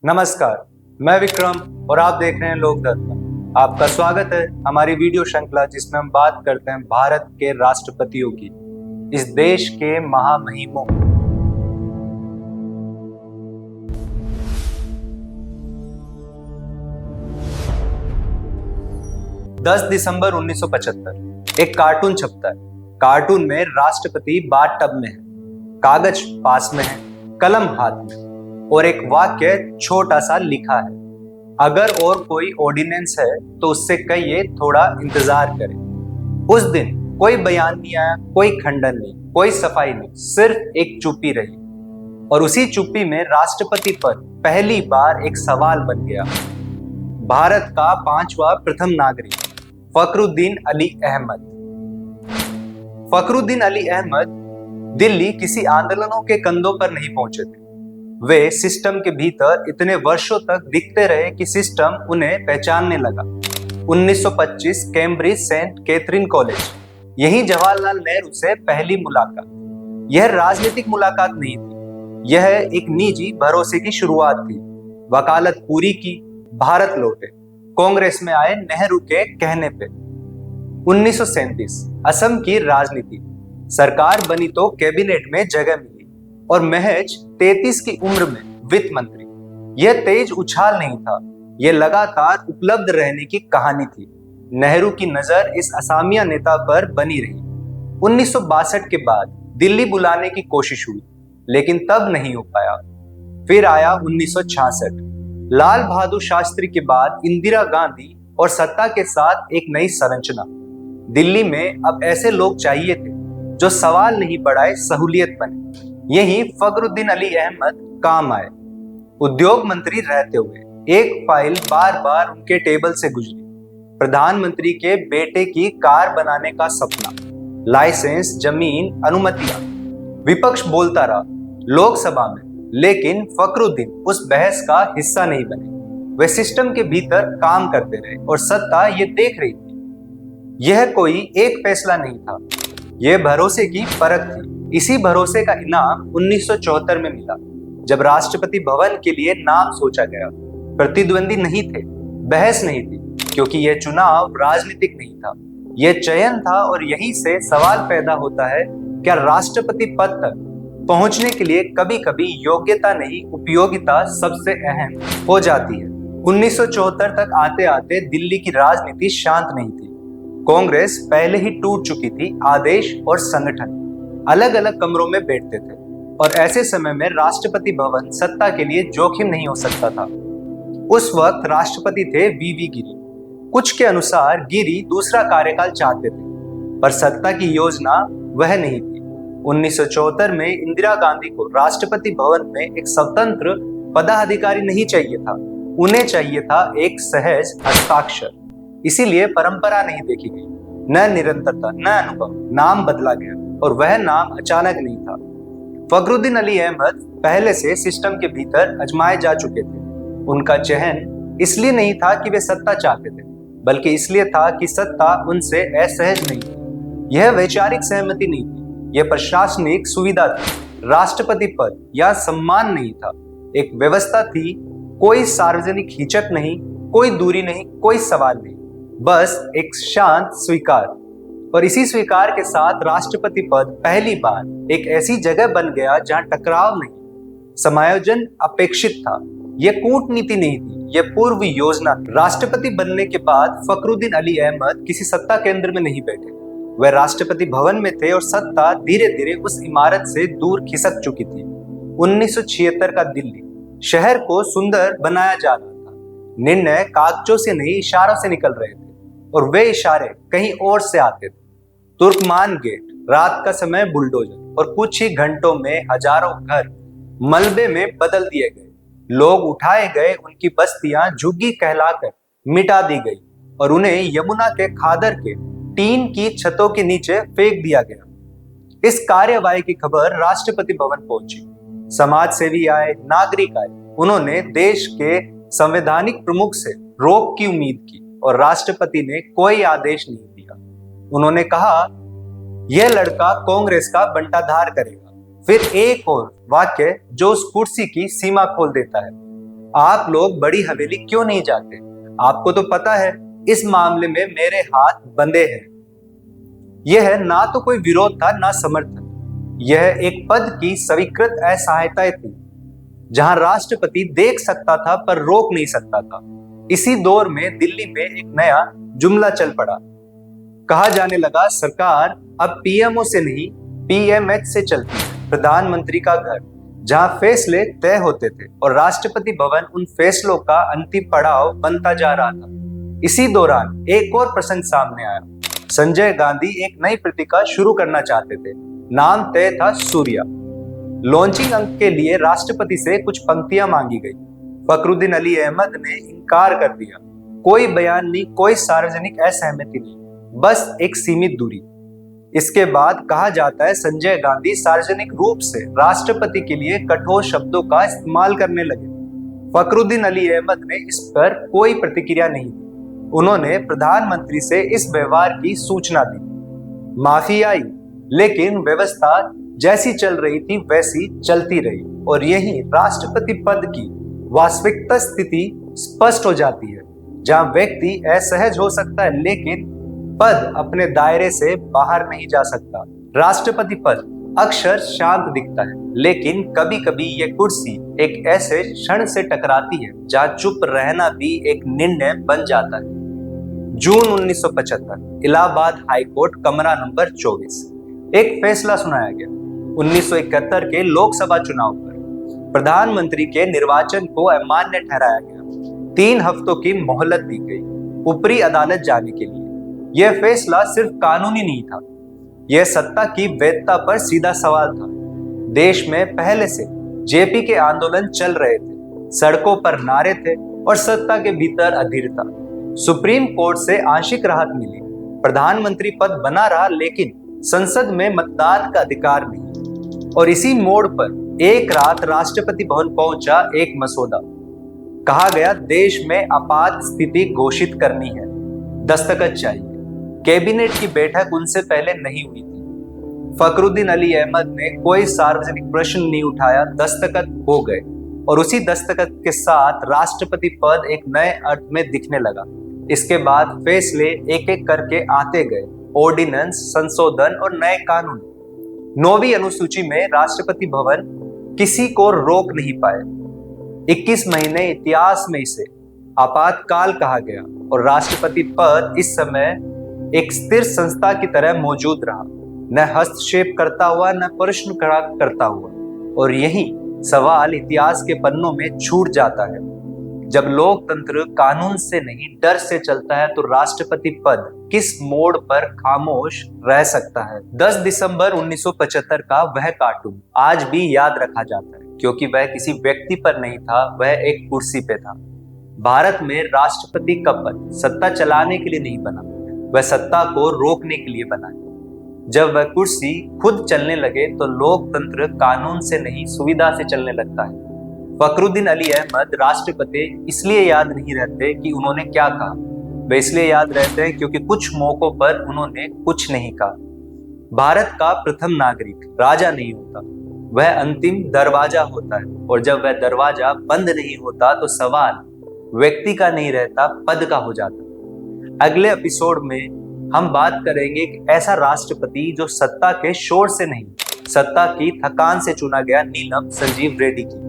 नमस्कार, मैं विक्रम और आप देख रहे हैं लोक दर्पण। आपका स्वागत है हमारी वीडियो श्रृंखला जिसमें हम बात करते हैं भारत के राष्ट्रपतियों की, इस देश के महामहिमों। 10 दिसंबर 1975 एक कार्टून छपता है। कार्टून में राष्ट्रपति बाथटब में है, कागज पास में है, कलम हाथ में और एक वाक्य छोटा सा लिखा है, अगर और कोई ऑर्डिनेंस है तो उससे कहिए थोड़ा इंतजार करें। उस दिन कोई बयान नहीं आया, कोई खंडन नहीं, कोई सफाई नहीं, सिर्फ एक चुप्पी रही। और उसी चुप्पी में राष्ट्रपति पद पहली बार एक सवाल बन गया। भारत का 5वां प्रथम नागरिक फखरुद्दीन अली अहमद। फखरुद्दीन अली अहमद दिल्ली किसी आंदोलनों के कंधों पर नहीं पहुंचे थे। वे सिस्टम के भीतर इतने वर्षों तक दिखते रहे कि सिस्टम उन्हें पहचानने लगा। 1925 कैम्ब्रिज सेंट कैथरीन कॉलेज, यही जवाहरलाल नेहरू से पहली मुलाकात। यह राजनीतिक मुलाकात नहीं थी, यह एक निजी भरोसे की शुरुआत थी। वकालत पूरी की, भारत लौटे, कांग्रेस में आए नेहरू के कहने पे। 1937 असम की राजनीति, सरकार बनी तो कैबिनेट में जगह मिली और महज 33 की उम्र में वित्त मंत्री। यह तेज उछाल नहीं था, यह लगातार उपलब्ध रहने की कहानी थी। नेहरू की नजर इस असामिया नेता पर बनी रही। 1962 के बाद दिल्ली बुलाने की कोशिश हुई, लेकिन तब नहीं हो पाया। फिर आया 1966, लाल बहादुर शास्त्री के बाद इंदिरा गांधी और सत्ता के साथ एक नई संरचना। दिल्ली में अब ऐसे लोग चाहिए थे जो सवाल नहीं बढ़ाए, सहूलियत बने। यही फखरुद्दीन अली अहमद काम आए। उद्योग मंत्री रहते हुए एक फाइल बार बार उनके टेबल से गुजरी, प्रधानमंत्री के बेटे की कार बनाने का सपना, लाइसेंस, जमीन, अनुमतियां। विपक्ष बोलता रहा लोकसभा में, लेकिन फखरुद्दीन उस बहस का हिस्सा नहीं बने। वे सिस्टम के भीतर काम करते रहे और सत्ता ये देख रही थी। यह कोई एक फैसला नहीं था, यह भरोसे की परख थी। इसी भरोसे का इनाम 1974 में मिला, जब राष्ट्रपति भवन के लिए नाम सोचा गया। प्रतिद्वंदी नहीं थे, बहस नहीं थी, क्योंकि यह चुनाव राजनीतिक नहीं था, यह चयन था। और यहीं से सवाल पैदा होता है, क्या राष्ट्रपति पद तक पहुंचने के लिए कभी कभी योग्यता नहीं, उपयोगिता सबसे अहम हो जाती है। 1974 तक आते आते दिल्ली की राजनीति शांत नहीं थी। कांग्रेस पहले ही टूट चुकी थी। आदेश और संगठन अलग अलग कमरों में बैठते थे और ऐसे समय में राष्ट्रपति भवन सत्ता के लिए जोखिम नहीं हो सकता था। उस वक्त राष्ट्रपति थे वीवी गिरी। कुछ के अनुसार गिरी दूसरा कार्यकाल चाहते थे, पर सत्ता की योजना वह नहीं थी। 1974 में इंदिरा गांधी को राष्ट्रपति भवन में एक स्वतंत्र पदाधिकारी नहीं चाहिए था, उन्हें चाहिए था एक सहज हस्ताक्षर। इसीलिए परंपरा नहीं देखी गई, न निरंतरता, न अनुभव। नाम बदला गया और वह नाम अचानक नहीं था। फखरुद्दीन अली अहमद पहले से सिस्टम के भीतर आजमाए जा चुके थे। उनका चयन इसलिए नहीं था कि वे सत्ता चाहते थे, बल्कि इसलिए था कि सत्ता उनसे असहज नहीं थी। यह वैचारिक सहमति नहीं थी, यह प्रशासनिक सुविधा थी। राष्ट्रपति पद या सम्मान नहीं था, एक व्यवस्था थी। कोई सार्वजनिक हिचक नहीं, कोई दूरी नहीं, कोई सवाल नहीं, बस एक शांत स्वीकार। और इसी स्वीकार के साथ राष्ट्रपति पद पहली बार एक ऐसी जगह बन गया जहां टकराव नहीं, समायोजन अपेक्षित था। यह कूटनीति नहीं थी, यह पूर्व योजना थी। राष्ट्रपति बनने के बाद फखरुद्दीन अली अहमद किसी सत्ता केंद्र में नहीं बैठे, वह राष्ट्रपति भवन में थे और सत्ता धीरे धीरे उस इमारत से दूर खिसक चुकी थी। 1976 का दिल्ली शहर को सुंदर बनाया जा रहा था। निर्णय कागजों से नहीं, इशारों से निकल रहे थे, और वे इशारे कहीं और से आते थे। तुर्कमान गेट, रात का समय बुलडोजर, और कुछ ही घंटों में हजारों घर मलबे में बदल दिए गए। लोग उठाए गए, उनकी बस्तियां झुग्गी कहलाकर मिटा दी गई और उन्हें यमुना के खादर के टीन की छतों के नीचे फेंक दिया गया। इस कार्यवाही की खबर राष्ट्रपति भवन पहुंची। समाज सेवी आए, नागरिक आए, उन्होंने देश के संवैधानिक प्रमुख से रोक की उम्मीद की और राष्ट्रपति ने कोई आदेश नहीं दिया। उन्होंने कहा, यह लड़का कांग्रेस का बंटाधार करेगा। फिर एक और वाक्य जो उस कुर्सी की सीमा खोल देता है, आप लोग बड़ी हवेली क्यों नहीं जाते? आपको तो पता है इस मामले में मेरे हाथ बंधे हैं। यह ना तो कोई विरोध था ना समर्थन, यह एक पद की स्वीकृत असहायता थी, जहां राष्ट्रपति देख सकता था पर रोक नहीं सकता था। इसी दौर में दिल्ली में एक नया जुमला चल पड़ा। कहा जाने लगा, सरकार अब पीएमओ से नहीं पीएमएच से चलती है, प्रधानमंत्री का घर, जहां फैसले तय होते थे और राष्ट्रपति भवन उन फैसलों का अंतिम पड़ाव बनता जा रहा था। इसी दौरान एक और प्रसंग सामने आया। संजय गांधी एक नई पत्रिका शुरू करना चाहते थे। नाम तय था सूर्या। लॉन्चिंग अंक के लिए राष्ट्रपति से कुछ पंक्तियां मांगी गई। फखरुद्दीन अली अहमद ने इनकार कर दिया। कोई बयान नहीं, कोई सार्वजनिक असहमति नहीं, बस एक सीमित दूरी। इसके बाद कहा जाता है संजय गांधी सार्वजनिक रूप से राष्ट्रपति के लिए कठोर शब्दों का इस्तेमाल करने लगे। फखरुद्दीन अली अहमद ने इस पर कोई प्रतिक्रिया नहीं दी। उन्होंने प्रधानमंत्री से इस व्यवहार की सूचना दी। माफी आई, लेकिन व्यवस्था जैसी चल रही थी वैसी चलती रही और यही राष्ट्रपति पद की वास्तविकता स्थिति स्पष्ट हो जाती है, जहां व्यक्ति असहज हो सकता है लेकिन पद अपने दायरे से बाहर नहीं जा सकता। राष्ट्रपति पद अक्सर शांत दिखता है, लेकिन कभी कभी यह कुर्सी एक ऐसे क्षण से टकराती है जहां चुप रहना भी एक निर्णय बन जाता है। जून 1975 इलाहाबाद हाईकोर्ट कमरा नंबर 24 एक फैसला सुनाया गया। 1971 के लोकसभा चुनाव पर प्रधानमंत्री के निर्वाचन को अमान्य ठहराया गया। 3 हफ्तों की मोहलत दी गई ऊपरी अदालत जाने के लिए। यह फैसला सिर्फ कानूनी नहीं था, यह सत्ता की वैधता पर सीधा सवाल था। देश में पहले से जेपी के आंदोलन चल रहे थे, सड़कों पर नारे थे और सत्ता के भीतर अधीरता। सुप्रीम कोर्ट से आंशिक राहत मिली, प्रधानमंत्री पद बना रहा, लेकिन संसद में मतदान का अधिकार नहीं। और इसी मोड़ पर एक रात राष्ट्रपति भवन पहुंचा एक मसौदा। कहा गया देश में आपात स्थिति घोषित करनी है, दस्तखत चाहिए। कैबिनेट की बैठक उनसे पहले नहीं हुई थी। फखरुद्दीन अली अहमद ने कोई सार्वजनिक प्रश्न नहीं उठाया, दस्तखत हो गए और उसी दस्तखत के साथ राष्ट्रपति पद एक नए अर्थ में दिखने लगा। इसके बाद फैसले एक एक करके आते गए, ऑर्डिनेंस, संशोधन और नए कानून। 9वीं अनुसूची में राष्ट्रपति भवन किसी को रोक नहीं पाए। 21 महीने इतिहास में इसे आपातकाल कहा गया और राष्ट्रपति पद इस समय एक स्थिर संस्था की तरह मौजूद रहा, न हस्तक्षेप करता हुआ न प्रश्न खड़ा करता हुआ। और यही सवाल इतिहास के पन्नों में छूट जाता है। जब लोकतंत्र कानून से नहीं डर से चलता है तो राष्ट्रपति पद किस मोड़ पर खामोश रह सकता है। 10 दिसंबर 1975 का वह कार्टून आज भी याद रखा जाता है, क्योंकि वह किसी व्यक्ति पर नहीं था, वह एक कुर्सी पे था। भारत में राष्ट्रपति का पद सत्ता चलाने के लिए नहीं बना, वह सत्ता को रोकने के लिए बना है। जब वह कुर्सी खुद चलने लगे तो लोकतंत्र कानून से नहीं सुविधा से चलने लगता है। फखरुद्दीन अली अहमद राष्ट्रपति इसलिए याद नहीं रहते कि उन्होंने क्या कहा, वे इसलिए याद रहते हैं क्योंकि कुछ मौकों पर उन्होंने कुछ नहीं कहा। भारत का प्रथम नागरिक राजा नहीं होता, वह अंतिम दरवाजा होता है, और जब वह दरवाजा बंद नहीं होता तो सवाल व्यक्ति का नहीं रहता, पद का हो जाता। अगले एपिसोड में हम बात करेंगे एक ऐसा राष्ट्रपति जो सत्ता के शोर से नहीं, सत्ता की थकान से चुना गया, नीलम संजीव रेड्डी की।